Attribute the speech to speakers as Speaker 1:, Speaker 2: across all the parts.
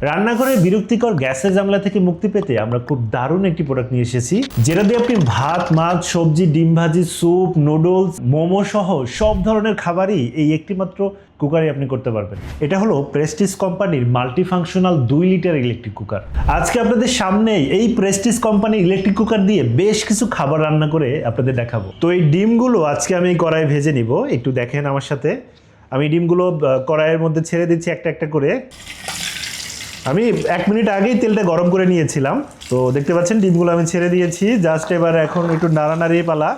Speaker 1: রান্নাঘরে বিরক্তিকর গ্যাসের ঝামেলা থেকে মুক্তি পেতে আমরা খুব দারুণ একটি প্রোডাক্ট নিয়ে এসেছি, যেটা দিয়ে আপনি ভাত, মাছ, সবজি, ডিম ভাজি, স্যুপ, নুডলস, মোমো সহ সব ধরনের খাবারই এই একটি মাত্র কুকারে আপনি করতে পারবেন। এটা হলো প্রেস্টিজ কোম্পানির মাল্টিফাংশনাল 2 লিটার ইলেকট্রিক কুকার। আজকে আপনাদের সামনে এই প্রেস্টিজ কোম্পানির ইলেকট্রিক কুকার দিয়ে বেশ কিছু খাবার রান্না করে আপনাদের দেখাবো। তো এই ডিমগুলো আজকে আমি কড়াইয়ে ভেজে নিব, একটু দেখেন আমার সাথে। আমি ডিমগুলো কড়াইয়ের মধ্যে ছেড়ে দিচ্ছি একটা একটা করে। আমি 1 মিনিট আগেই তেলটা গরম করে নিয়েছিলাম, তো দেখতে পাচ্ছেন ডিমগুলো আমি ছেড়ে দিয়েছি। জাস্ট এবার এখন একটু নাড়ানাড়িয়ে পালা।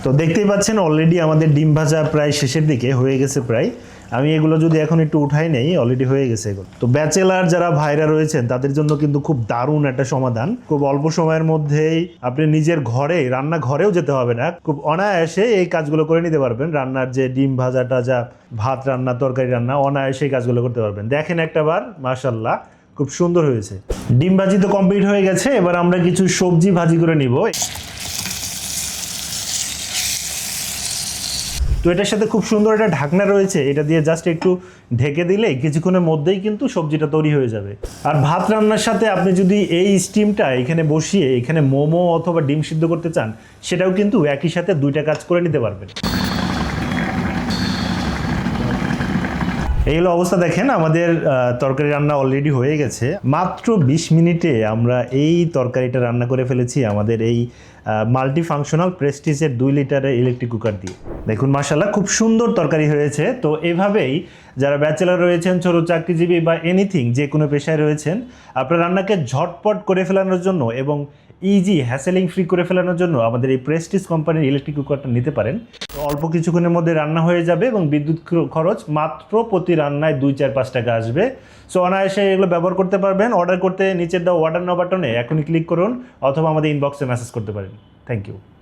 Speaker 1: তো দেখতেই পাচ্ছেন অলরেডি আমাদের ডিম ভাজা প্রায় শেষের দিকে হয়ে গেছে প্রায়। আমি এগুলো যদি এখন একটু উঠাই নেই, অলরেডি হয়ে গেছে এগুলো। তো ব্যাচেলার যারা ভাইরা রয়েছেন তাদের জন্য কিন্তু খুব দারুণ একটা সমাধান। খুব অল্প সময়ের মধ্যেই আপনি নিজের ঘরে, রান্নাঘরেও যেতে হবে না, খুব অনায়াসে এই কাজগুলো করে নিতে পারবেন। রান্নার যে ডিম ভাজা টাজা, ভাত রান্না, তরকারি রান্না, অনায়াসে এই কাজগুলো করতে পারবেন। দেখেন একটাবার, মাশাআল্লাহ খুব সুন্দর হয়েছে। ডিম ভাজি তো কমপ্লিট হয়ে গেছে, এবার আমরা কিছু সবজি ভাজি করে নিব। তো এটার সাথে খুব সুন্দর একটা ঢাকনা রয়েছে, এটা দিয়ে জাস্ট একটু ঢেকে দিলে কিছুক্ষণের মধ্যেই কিন্তু সবজিটা তৈরি হয়ে যাবে। আর ভাত রান্নার সাথে আপনি যদি এই স্টিমটা এখানে বসিয়ে এখানে মোমো অথবা ডিম সিদ্ধ করতে চান, সেটাও কিন্তু একই সাথে 2টা কাজ করে নিতে পারবেন। এই হলো অবস্থা। দেখেন আমাদের তরকারি রান্না অলরেডি হয়ে গেছে। মাত্র 20 মিনিটে আমরা এই তরকারিটা রান্না করে ফেলেছি আমাদের এই মাল্টিফাংশনাল প্রেস্টিজের 2 লিটারের ইলেকট্রিক কুকার দিয়ে। দেখুন মাশাআল্লাহ খুব সুন্দর তরকারি হয়েছে। তো এভাবেই যারা ব্যাচেলার রয়েছেন, ছোট চাকরিজীবী বা এনিথিং, যে কোনো পেশায় রয়েছেন, আপনার রান্নাকে ঝটপট করে ফেলানোর জন্য এবং ইজি হ্যাসেলিং ফ্রি করে ফেলানোর জন্য আমাদের এই প্রেস্টিজ কোম্পানির ইলেকট্রিক কুকারটা নিতে পারেন। তো অল্প কিছুক্ষণের মধ্যে রান্না হয়ে যাবে এবং বিদ্যুৎ খরচ মাত্র প্রতি রান্নায় 2-4-5 টাকা আসবে। সো অনায়াসে এগুলো ব্যবহার করতে পারবেন। অর্ডার করতে নিচের দেওয়া অর্ডার নাও বাটনে এখনই ক্লিক করুন অথবা আমাদের ইনবক্সে মেসেজ করতে পারেন। Thank you.